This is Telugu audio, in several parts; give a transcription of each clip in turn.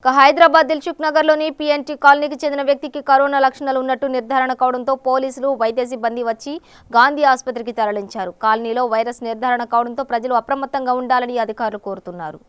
హైదరాబాద్ దిల్సుఖ్ నగర్లోని పీఎన్టీ కాలనీకి చెందిన వ్యక్తికి కరోనా లక్షణాలు ఉన్నట్టు నిర్ధారణ కావడంతో పోలీసులు వైద్య సిబ్బంది వచ్చి గాంధీ ఆసుపత్రికి తరలించారు. కాలనీలో వైరస్ నిర్ధారణ కావడంతో ప్రజలు అప్రమత్తంగా ఉండాలని అధికారులు కోరుతున్నారు.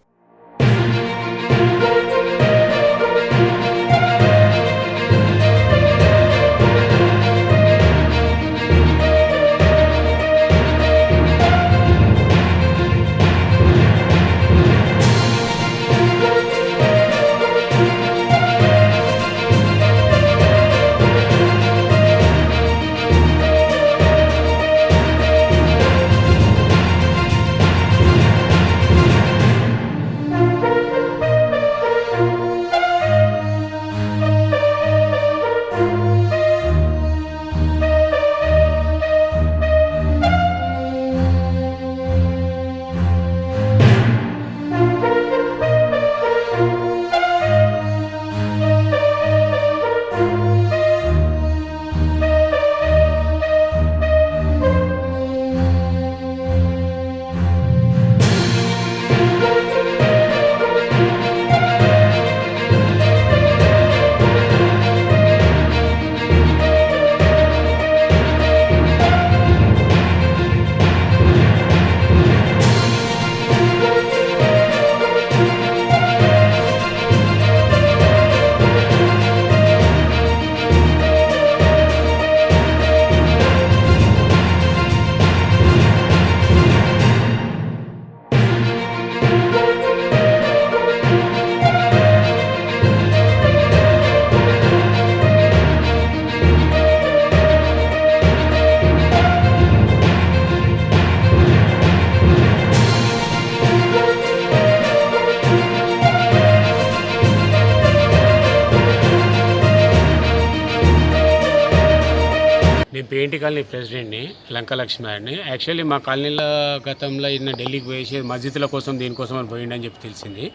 నేను పీఎన్టీ కాలనీ ప్రెసిడెంట్ని లంకా లక్ష్మీనారాయణని. యాక్చువల్లీ మా కాలనీలో గతంలో ఈయన ఢిల్లీకి పోయేసి మస్జిద్ల కోసం దీనికోసం అని పోయిండని చెప్పి తెలిసింది.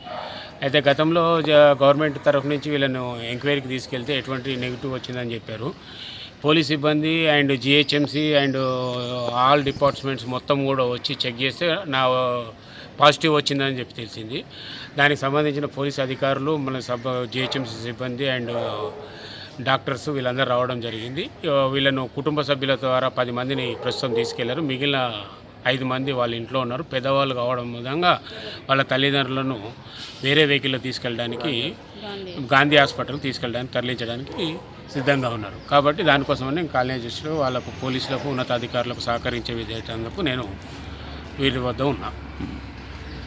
అయితే గతంలో గవర్నమెంట్ తరఫు నుంచి వీళ్ళను ఎంక్వైరీకి తీసుకెళ్తే ఎటువంటి నెగిటివ్ వచ్చిందని చెప్పారు. పోలీస్ సిబ్బంది and GHMC and all departments మొత్తం కూడా వచ్చి చెక్ చేస్తే నా పాజిటివ్ వచ్చిందని చెప్పి తెలిసింది. దానికి సంబంధించిన పోలీస్ అధికారులు మన జిహెచ్ఎంసీ సిబ్బంది అండ్ డాక్టర్స్ వీళ్ళందరూ రావడం జరిగింది. వీళ్ళను కుటుంబ సభ్యుల ద్వారా 10 మందిని ప్రస్తుతం తీసుకెళ్లారు. మిగిలిన 5 మంది వాళ్ళ ఇంట్లో ఉన్నారు. పెద్దవాళ్ళు కావడం విధంగా వాళ్ళ తల్లిదండ్రులను వేరే వెహికల్లో తీసుకెళ్ళడానికి గాంధీ హాస్పిటల్ తీసుకెళ్ళడానికి తరలించడానికి సిద్ధంగా ఉన్నారు. కాబట్టి దానికోసమని కాలేజెస్లో వాళ్ళకు పోలీసులకు ఉన్నతాధికారులకు సహకరించే విధంగా నేను వీరి వద్ద ఉన్నా.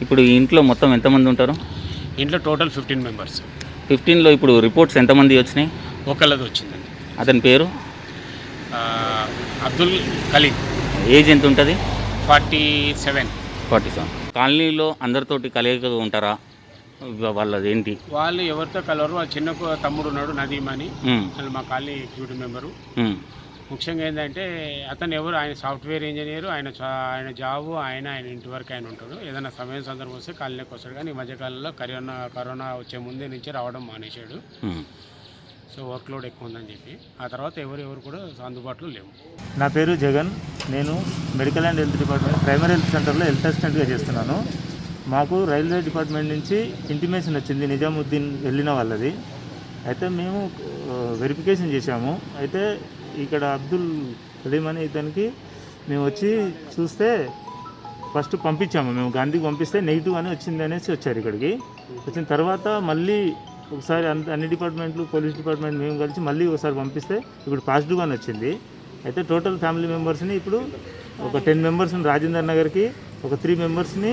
ఇప్పుడు ఈ ఇంట్లో మొత్తం ఎంతమంది ఉంటారు? ఇంట్లో టోటల్ 15 మెంబర్స్. 15లో ఇప్పుడు రిపోర్ట్స్ ఎంతమంది వచ్చినాయి? ఒకళ్ళది వచ్చిందండి. అతని పేరు అబ్దుల్ కలీం. ఏజ్ ఎంత ఉంటుంది? 47. కాలనీలో అందరితోటి కలిగ ఉంటారా? వాళ్ళది ఏంటి? వాళ్ళు ఎవరితో కలవరు. వాళ్ళ చిన్న తమ్ముడు ఉన్నాడు నదీమ్ అని, వాళ్ళు మా కాలనీ ఎగ్జిక్యూటివ్ మెంబరు. ముఖ్యంగా ఏంటంటే అతను ఎవరు, ఆయన సాఫ్ట్వేర్ ఇంజనీరు, ఆయన జాబు, ఆయన ఇంటి వరకు ఆయన ఉంటాడు. ఏదైనా సమయం సందర్భం వస్తే కాలనీకి వస్తాడు. కానీ ఈ మధ్యకాలంలో కరోనా వచ్చే ముందే నుంచి రావడం మానేశాడు. సో వర్క్లోడ్ ఎక్కువ ఉందని చెప్పి ఆ తర్వాత ఎవరు కూడా అందుబాటులో లేవు. నా పేరు జగన్. నేను medical and health department primary health సెంటర్లో హెల్త్ అసిస్టెంట్గా చేస్తున్నాను. మాకు రైల్వే డిపార్ట్మెంట్ నుంచి ఇంటిమేషన్ వచ్చింది నిజాముద్దీన్ వెళ్ళిన వాళ్ళది. అయితే మేము వెరిఫికేషన్ చేశాము. అయితే ఇక్కడ అబ్దుల్ కలీం అనే ఇతనికి మేము వచ్చి చూస్తే ఫస్ట్ పంపించాము. మేము గాంధీకి పంపిస్తే నెగిటివ్ అని వచ్చింది అనేసి వచ్చారు. ఇక్కడికి వచ్చిన తర్వాత మళ్ళీ ఒకసారి అన్ని డిపార్ట్మెంట్లు పోలీస్ డిపార్ట్మెంట్ మేము కలిసి మళ్ళీ ఒకసారి పంపిస్తే ఇప్పుడు పాజిటివ్ అని వచ్చింది. అయితే టోటల్ ఫ్యామిలీ మెంబర్స్ని ఇప్పుడు ఒక 10 మెంబర్స్ని రాజేందర్ నగర్కి, ఒక 3 మెంబర్స్ని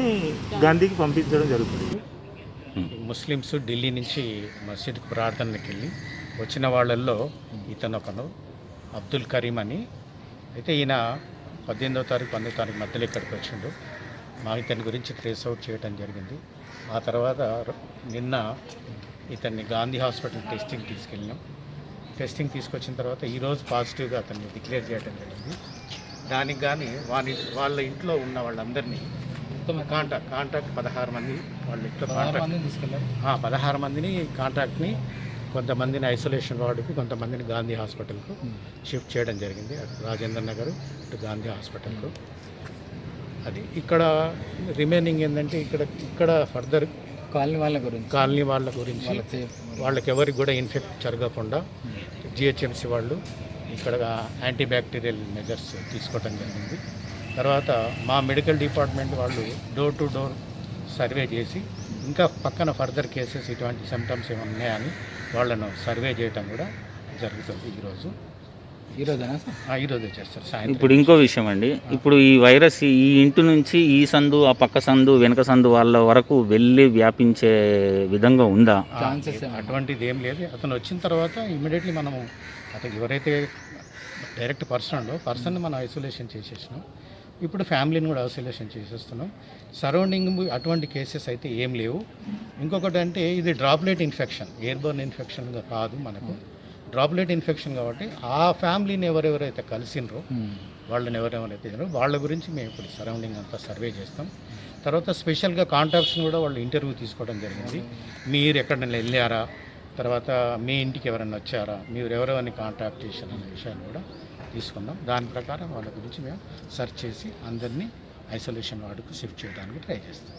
గాంధీకి పంపించడం జరుగుతుంది. ముస్లిమ్స్ ఢిల్లీ నుంచి మసీద్కు ప్రార్థనకి వెళ్ళి వచ్చిన వాళ్ళల్లో ఇతను ఒకను అబ్దుల్ కరీం అని. అయితే ఈయన 18వ తారీఖు 19వ తారీఖు మధ్యలో ఇక్కడికి వచ్చిండు. ఇతని గురించి ట్రేస్ అవుట్ చేయడం జరిగింది. ఆ తర్వాత నిన్న ఇతన్ని గాంధీ హాస్పిటల్ టెస్టింగ్ తీసుకెళ్ళినాం. టెస్టింగ్ తీసుకొచ్చిన తర్వాత ఈరోజు పాజిటివ్గా అతన్ని డిక్లేర్ చేయడం జరిగింది. దానికి కానీ వాళ్ళ ఇంట్లో ఉన్న వాళ్ళందరినీ కాంటాక్ట్ 16 మంది వాళ్ళ ఇంట్లో తీసుకెళ్ళారు. 16 మందిని కాంటాక్ట్ని కొంతమందిని ఐసోలేషన్ వార్డుకు, కొంతమందిని గాంధీ హాస్పిటల్కు షిఫ్ట్ చేయడం జరిగింది. అటు రాజేందర్ నగర్ ఇటు గాంధీ హాస్పిటల్కు. అది ఇక్కడ రిమైనింగ్ ఏంటంటే ఇక్కడ ఫర్దర్ కాలనీ వాళ్ళ గురించి వాళ్ళకి ఎవరికి కూడా ఇన్ఫెక్ట్ జరగకుండా జిహెచ్ఎంసీ వాళ్ళు ఇక్కడ యాంటీ బ్యాక్టీరియల్ మెజర్స్ తీసుకోవడం జరిగింది. తర్వాత మా మెడికల్ డిపార్ట్మెంట్ వాళ్ళు డోర్ టు డోర్ సర్వే చేసి ఇంకా పక్కన ఫర్దర్ కేసెస్ ఇటువంటి సిమ్టమ్స్ ఏమైనా ఉన్నాయని వాళ్ళను సర్వే చేయటం కూడా జరుగుతుంది ఈరోజే చేస్తారు సాయంత్రం. ఇప్పుడు ఇంకో విషయం అండి, ఇప్పుడు ఈ వైరస్ ఈ ఇంటి నుంచి ఈ సందు ఆ పక్క సందు వెనక సందు వాళ్ళ వరకు వెళ్ళి వ్యాపించే విధంగా ఉందా? అటువంటిది ఏం లేదు. అతను వచ్చిన తర్వాత ఇమీడియట్లీ మనము అతను ఎవరైతే డైరెక్ట్ పర్సన్ మనం ఐసోలేషన్ చేసేసినాం. ఇప్పుడు ఫ్యామిలీని కూడా ఐసోలేషన్ చేసేస్తున్నాం. సరౌండింగ్ అటువంటి కేసెస్ అయితే ఏం లేవు. ఇంకొకటి అంటే ఇది డ్రాప్లెట్ ఇన్ఫెక్షన్, ఎయిర్బోర్న్ ఇన్ఫెక్షన్గా కాదు, మనకు డ్రాప్లెట్ ఇన్ఫెక్షన్ కాబట్టి ఆ ఫ్యామిలీని ఎవరెవరైతే కలిసినరో వాళ్ళని ఎవరెవరైతే వాళ్ళ గురించి మేము ఇప్పుడు సరౌండింగ్ అంతా సర్వే చేస్తాం. తర్వాత స్పెషల్గా కాంటాక్ట్స్ని కూడా వాళ్ళు ఇంటర్వ్యూ తీసుకోవడం జరిగింది. మీరు ఎక్కడైనా వెళ్ళారా, తర్వాత మీ ఇంటికి ఎవరైనా వచ్చారా, మీరు ఎవరెవరిని కాంటాక్ట్ చేశారు అనే విషయాన్ని కూడా తీసుకున్నాం. దాని ప్రకారం వాళ్ళ గురించి మేము సెర్చ్ చేసి అందరినీ ఐసోలేషన్ వార్డుకు షిఫ్ట్ చేయడానికి ట్రై చేస్తాం.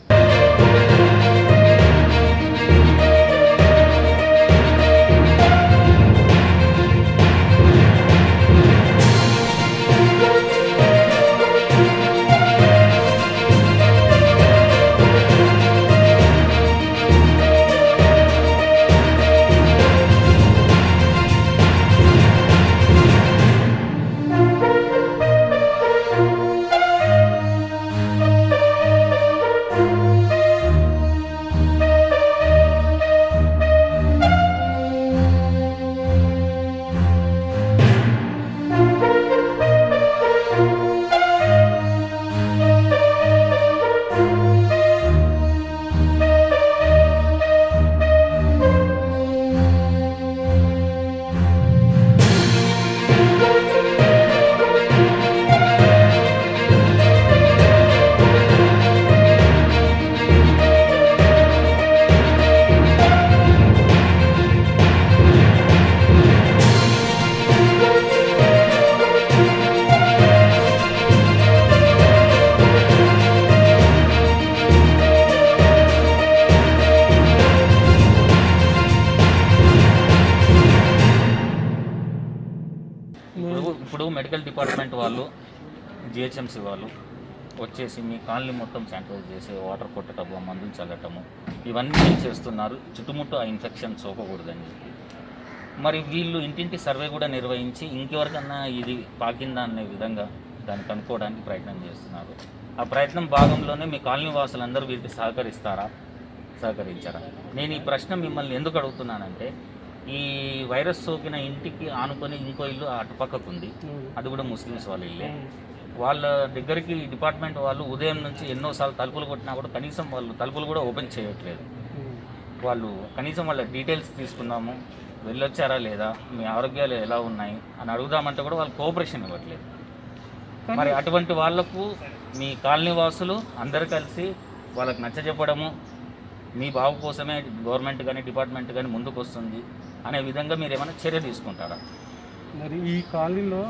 ఇప్పుడు మెడికల్ డిపార్ట్మెంట్ వాళ్ళు జిహెచ్ఎంసీ వాళ్ళు వచ్చేసి మీ కాలనీ మొత్తం శానిటైజ్ చేసి వాటర్ కొట్టటము, మందులు చల్లటము ఇవన్నీ చేస్తున్నారు, చుట్టుముట్టు ఆ ఇన్ఫెక్షన్ సోకకూడదని చెప్పి. మరి వీళ్ళు ఇంటింటి సర్వే కూడా నిర్వహించి ఇంకెవరికన్నా ఇది పాకిందా అనే విధంగా దాన్ని కనుక్కోవడానికి ప్రయత్నం చేస్తున్నారు. ఆ ప్రయత్నం భాగంలోనే మీ కాలనీ వాసులందరూ వీరికి సహకరించారా? నేను ఈ ప్రశ్న మిమ్మల్ని ఎందుకు అడుగుతున్నానంటే, ఈ వైరస్ సోకిన ఇంటికి ఆనుకొని ఇంకో ఇల్లు అటుపక్కకు ఉంది, అది కూడా ముస్లిమ్స్ వాళ్ళ ఇల్లే. వాళ్ళ దగ్గరికి డిపార్ట్మెంట్ వాళ్ళు ఉదయం నుంచి ఎన్నోసార్లు తలుపులు కొట్టినా కూడా కనీసం వాళ్ళు తలుపులు కూడా ఓపెన్ చేయట్లేదు. వాళ్ళు కనీసం వాళ్ళ డీటెయిల్స్ తీసుకుందాము, వెళ్ళొచ్చారా లేదా, మీ ఆరోగ్యాలు ఎలా ఉన్నాయి అని అడుగుదామంటే కూడా వాళ్ళు కోఆపరేషన్ ఇవ్వట్లేదు. మరి అటువంటి వాళ్లకు మీ కాలనీ వాసులు అందరు కలిసి వాళ్ళకి నచ్చజెప్పడము, మీ బాబు కోసమే గవర్నమెంట్ కానీ డిపార్ట్మెంట్ కానీ ముందుకు వస్తుంది అనే విధంగా మీరు ఏమైనా చర్య తీసుకుంటారా? మరి ఈ కాలనీలో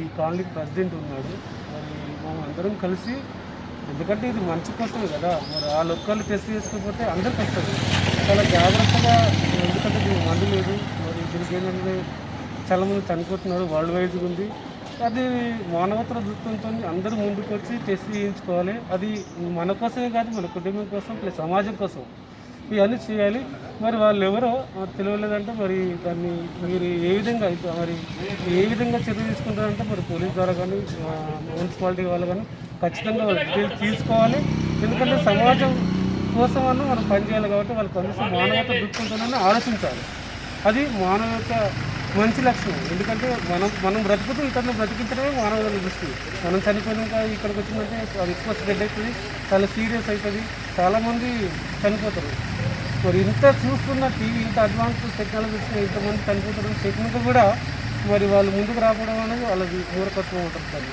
ఈ కాలనీ ప్రెసిడెంట్ ఉన్నాడు. మరి మేము అందరం కలిసి, ఎందుకంటే ఇది మంచి కోసమే కదా, మరి ఆ లొక్కలు టెస్ట్ చేసుకోకపోతే అందరికి వస్తుంది. చాలా జాగ్రత్తగా, ఎందుకంటే దీనికి మందు లేదు, మరి దీనికి ఏంటంటే చాలామంది చనిపోతున్నారు, వరల్డ్ వైడ్గా ఉంది. అది మానవతర దృక్పథంతో అందరూ ముందుకు వచ్చి టెస్ట్ చేయించుకోవాలి. అది మన కోసమే కాదు, మన కుటుంబం కోసం ప్లస్ సమాజం కోసం ఇవన్నీ చేయాలి. మరి వాళ్ళు ఎవరో తెలియలేదంటే మరి దాన్ని మీరు ఏ విధంగా చర్య తీసుకుంటారంటే మరి పోలీస్ ద్వారా కానీ మున్సిపాలిటీ వాళ్ళు కానీ ఖచ్చితంగా డీటెయిల్స్ తీసుకోవాలి. ఎందుకంటే సమాజం కోసం అన్న మనం పనిచేయాలి కాబట్టి వాళ్ళు కనీసం మానవత దృక్పథంతోనే ఆలోచించాలి. అది మానవ యొక్క మంచి లక్షణం. ఎందుకంటే మనం బ్రతుకుతూ ఇతరులను బ్రతికించడమే మానవ దృష్టి. మనం చనిపోయినాక ఇక్కడికి వచ్చిందంటే అది ఎక్కువ స్ప్రెడ్ అవుతుంది, చాలా సీరియస్ అవుతుంది, చాలామంది చనిపోతారు. మరి ఇంత చూస్తున్న టీవీ, ఇంత అడ్వాన్స్ టెక్నాలజీస్ ఇంతమంది చనిపోతారని చెప్పినాక కూడా మరి వాళ్ళు ముందుకు రాకపోవడం అనేది వాళ్ళది మూర్ఖత్వం ఉంటుంది.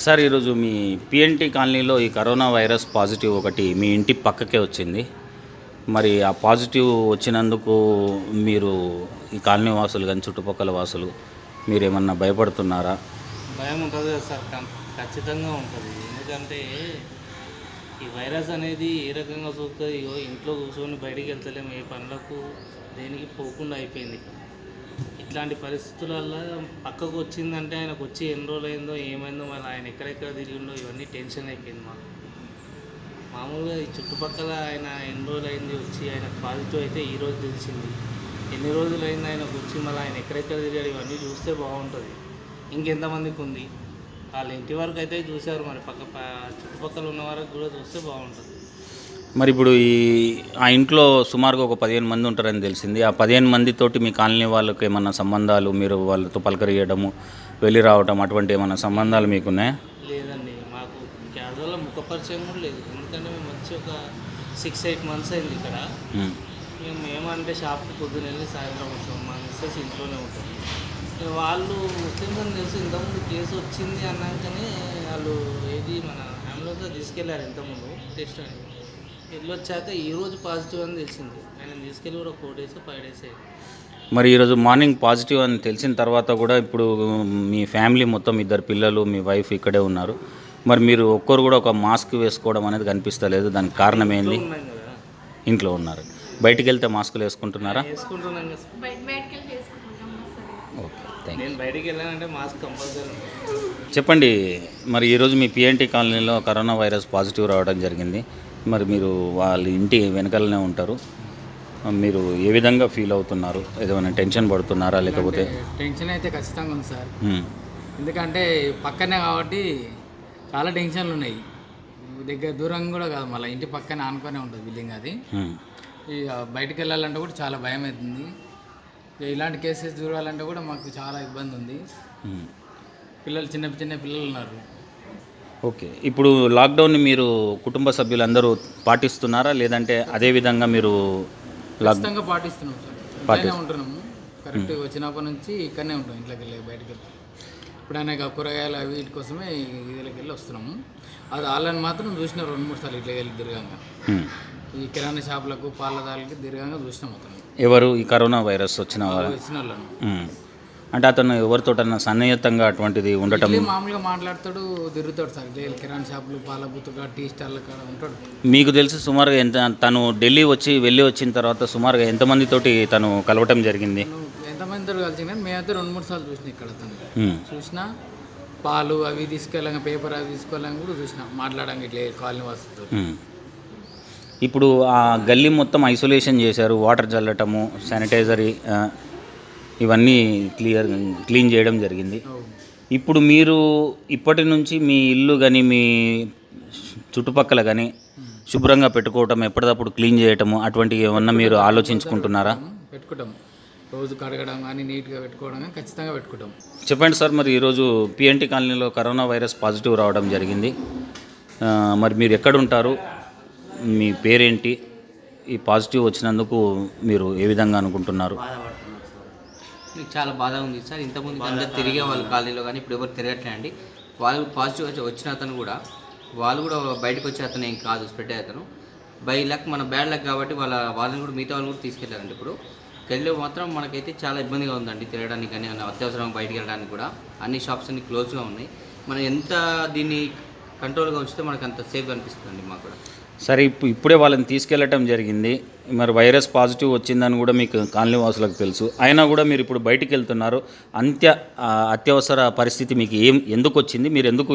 సార్ ఈరోజు మీ పిఎన్టీ కాలనీలో ఈ కరోనా వైరస్ పాజిటివ్ ఒకటి మీ ఇంటి పక్కకే వచ్చింది. మరి ఆ పాజిటివ్ వచ్చినందుకు మీరు ఈ కాలనీ వాసులు కానీ చుట్టుపక్కల వాసులు మీరేమన్నా భయపడుతున్నారా? భయం ఉంటుంది కదా సార్, ఖచ్చితంగా ఉంటుంది. ఎందుకంటే ఈ వైరస్ అనేది ఏ రకంగా చూస్తుంది, ఇంట్లో కూర్చొని బయటికి వెళ్తలేము, ఏ పనులకు దేనికి పోకుండా అయిపోయింది. ఇట్లాంటి పరిస్థితులలో పక్కకు వచ్చిందంటే ఆయనకు వచ్చి ఎన్ని రోజులు అయిందో ఏమైందో, మళ్ళీ ఆయన ఎక్కడెక్కడ తిరిగిండో ఇవన్నీ టెన్షన్ అయిపోయింది మాకు. మామూలుగా ఈ చుట్టుపక్కల ఆయన ఎన్ని రోజులు అయింది వచ్చి, ఆయనకు పాజిటివ్ అయితే ఈరోజు తెలిసింది. ఎన్ని రోజులు అయింది ఆయనకు వచ్చి, మళ్ళీ ఆయన ఎక్కడెక్కడ తిరిగాడు ఇవన్నీ చూస్తే బాగుంటుంది. ఇంకెంతమందికి ఉంది వాళ్ళ ఇంటి వరకు అయితే చూశారు, మరి చుట్టుపక్కల ఉన్న వరకు కూడా చూస్తే బాగుంటుంది. మరి ఇప్పుడు ఆ ఇంట్లో సుమారుగా ఒక 15 మంది ఉంటారని తెలిసింది. ఆ 15 మందితోటి మీ కాలనీ వాళ్ళకి ఏమన్నా సంబంధాలు, మీరు వాళ్ళతో పలకరియడము, వెళ్ళి రావటం అటువంటి ఏమన్నా సంబంధాలు మీకున్నాయా? లేదండి, మాకు క్యాజువల్గా ముఖ పరిచయం కూడా లేదు. ఎందుకంటే మేము వచ్చి ఒక 6-8 మంత్స్ అయింది ఇక్కడ. మేమంటే షాప్కి పొద్దున వెళ్ళి సాయంత్రం వస్తాం, మా మిస్సెస్ ఇంట్లోనే ఉంటాం. వాళ్ళు ముస్లిమ్స్ అని తెలిసి ఇంతకుముందు కేసు వచ్చింది అన్నాకనే వాళ్ళు ఏది మన అంబులెన్స్లో తీసుకెళ్ళారు ఇంతకుముందు టెస్ట్ అని. వెళ్ళొచ్చాక ఈరోజు పాజిటివ్ అని తెలిసింది. ఆయన తీసుకెళ్ళి కూడా 4 days 5 days అయింది. మరి ఈరోజు మార్నింగ్ పాజిటివ్ అని తెలిసిన తర్వాత కూడా ఇప్పుడు మీ ఫ్యామిలీ మొత్తం 2 పిల్లలు, మీ వైఫ్ ఇక్కడే ఉన్నారు. మరి మీరు ఒక్కరు కూడా ఒక మాస్క్ వేసుకోవడం అనేది కనిపిస్తలేదు. దానికి కారణం ఏంది? ఉన్నాం కదా, ఇంట్లో ఉన్నారు. బయటికి వెళ్తే మాస్కులు వేసుకుంటున్నారా? వేసుకుంటున్నాం కదా. Okay, thank you. నేను బయటికి వెళ్ళానంటే మాస్క్ కంపల్సరీ. చెప్పండి, మరి ఈరోజు మీ పిఎన్టీ కాలనీలో కరోనా వైరస్ పాజిటివ్ రావడం జరిగింది. మరి మీరు వాళ్ళ ఇంటి వెనకాలనే ఉంటారు. మీరు ఏ విధంగా ఫీల్ అవుతున్నారు? ఏదైనా టెన్షన్ పడుతున్నారా లేకపోతే? టెన్షన్ అయితే ఖచ్చితంగా ఉంది సార్. ఎందుకంటే పక్కనే కాబట్టి చాలా టెన్షన్లు ఉన్నాయి. దూరం కూడా కాదు, మళ్ళీ ఇంటి పక్కనే ఆనుకొనే ఉంటుంది బిల్డింగ్. అది ఇక బయటికి వెళ్ళాలంటే కూడా చాలా భయం అవుతుంది. ఇలాంటి కేసెస్ చూడాలంటే కూడా మాకు చాలా ఇబ్బంది ఉంది. పిల్లలు చిన్న పిల్లలు ఉన్నారు. ఓకే, ఇప్పుడు లాక్డౌన్ని మీరు కుటుంబ సభ్యులందరూ పాటిస్తున్నారా, లేదంటే అదే విధంగా మీరు ఖచ్చితంగా పాటిస్తున్నాం సార్. ఇక్కడనే ఉంటున్నాము. కరెక్ట్గా వచ్చినప్పటి నుంచి ఇక్కడనే ఉంటాం, ఇంట్లోకి వెళ్ళి బయటకు వెళ్తాం. ఇప్పుడైనా కూరగాయలు అవి వీటి కోసమే వీళ్ళకి వెళ్ళి వస్తున్నాము. అది వాళ్ళని మాత్రం చూసిన 2-3 సార్లు ఇట్లా వెళ్ళి దీర్ఘంగా ఈ కిరాణా షాపులకు, పాలదారులకి దీర్ఘంగా చూసినాం. అతను ఎవరు ఈ కరోనా వైరస్ వచ్చిన వాళ్ళను? అంటే అతను ఎవరితోటన్నా సన్నిహితంగా అటువంటిది ఉండటం? మామూలుగా మాట్లాడతాడు, తిరుగుతాడు సార్. కిరాణా షాపులు, పాల బుత్తుగా, టీ స్టార్ల కాడ ఉంటాడు. మీకు తెలిసి సుమారుగా తను ఢిల్లీ వెళ్ళి వచ్చిన తర్వాత సుమారుగా ఎంతమందితోటి తను కలవటం జరిగింది? ఎంతమందితో కలిసి మేమైతే 2-3 సార్లు చూసినా ఇక్కడ అతను. చూసినా పాలు అవి తీసుకెళ్ళాక, పేపర్ అవి తీసుకోవాలని కూడా చూసినా, మాట్లాడాక ఇట్లా కాలనీ వాసులతో. ఇప్పుడు ఆ గల్లీ మొత్తం ఐసోలేషన్ చేశారు, వాటర్ చల్లటము, శానిటైజర్ ఇవన్నీ క్లీన్ చేయడం జరిగింది. ఇప్పుడు మీరు ఇప్పటి నుంచి మీ ఇల్లు కానీ మీ చుట్టుపక్కల కానీ శుభ్రంగా పెట్టుకోవటం, ఎప్పటికప్పుడు క్లీన్ చేయటము అటువంటివి ఏమన్నా మీరు ఆలోచించుకుంటున్నారా? పెట్టుకుంటాం, రోజు కడగడం కానీ నీట్గా పెట్టుకోవడం కానీ ఖచ్చితంగా పెట్టుకుంటాం. చెప్పండి సార్, మరి ఈరోజు పిఎన్టీ కాలనీలో కరోనా వైరస్ పాజిటివ్ రావడం జరిగింది. మరి మీరు ఎక్కడుంటారు, మీ పేరేంటి, ఈ పాజిటివ్ వచ్చినందుకు మీరు ఏ విధంగా అనుకుంటున్నారు? మీకు చాలా బాధ ఉంది సార్. ఇంతకుముందు అందరు తిరిగే వాళ్ళు కాలనీలో, కానీ ఇప్పుడు ఎవరు తిరగట్లే అండి. వాళ్ళు పాజిటివ్ వచ్చిన అతను కూడా, వాళ్ళు కూడా బయటకు వచ్చే అతను ఏం కాదు, స్ప్రెడ్ అయ్యే అతను. బై లక్, మన బ్యాడ్ లక్ కాబట్టి వాళ్ళని కూడా మిగతా వాళ్ళు కూడా తీసుకెళ్ళారండి. ఇప్పుడు కెళ్ళి మాత్రం మనకైతే చాలా ఇబ్బందిగా ఉందండి తిరగడానికి, కానీ అత్యవసరంగా బయటికి వెళ్ళడానికి కూడా. అన్ని షాప్స్ అన్ని క్లోజ్గా ఉన్నాయి. మనం ఎంత దీన్ని కంట్రోల్గా ఉంచితే మనకు అంత సేఫ్ అనిపిస్తుందండి మాకు కూడా. సరే, ఇప్పుడే వాళ్ళని తీసుకెళ్ళటం జరిగింది. మరి వైరస్ పాజిటివ్ వచ్చిందని కూడా మీకు కాలనీ వాసులకు తెలుసు. అయినా కూడా మీరు ఇప్పుడు బయటికి వెళ్తున్నారు. అత్యవసర పరిస్థితి మీకు ఎందుకు వచ్చింది? మీరు ఎందుకు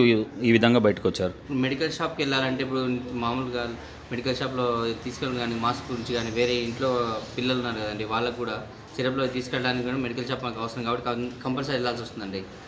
ఈ విధంగా బయటకు వచ్చారు? మెడికల్ షాప్కి వెళ్ళాలంటే ఇప్పుడు మామూలుగా మెడికల్ షాప్లో తీసుకెళ్ళడం కానీ, మాస్క్ గురించి కానీ, వేరే ఇంట్లో పిల్లలు ఉన్నారు కదండి, వాళ్ళకు కూడా సిరప్లో తీసుకెళ్ళడానికి కూడా మెడికల్ షాప్ మాకు అవసరం కాబట్టి కంపల్సరీ వెళ్ళాల్సి వస్తుందండి.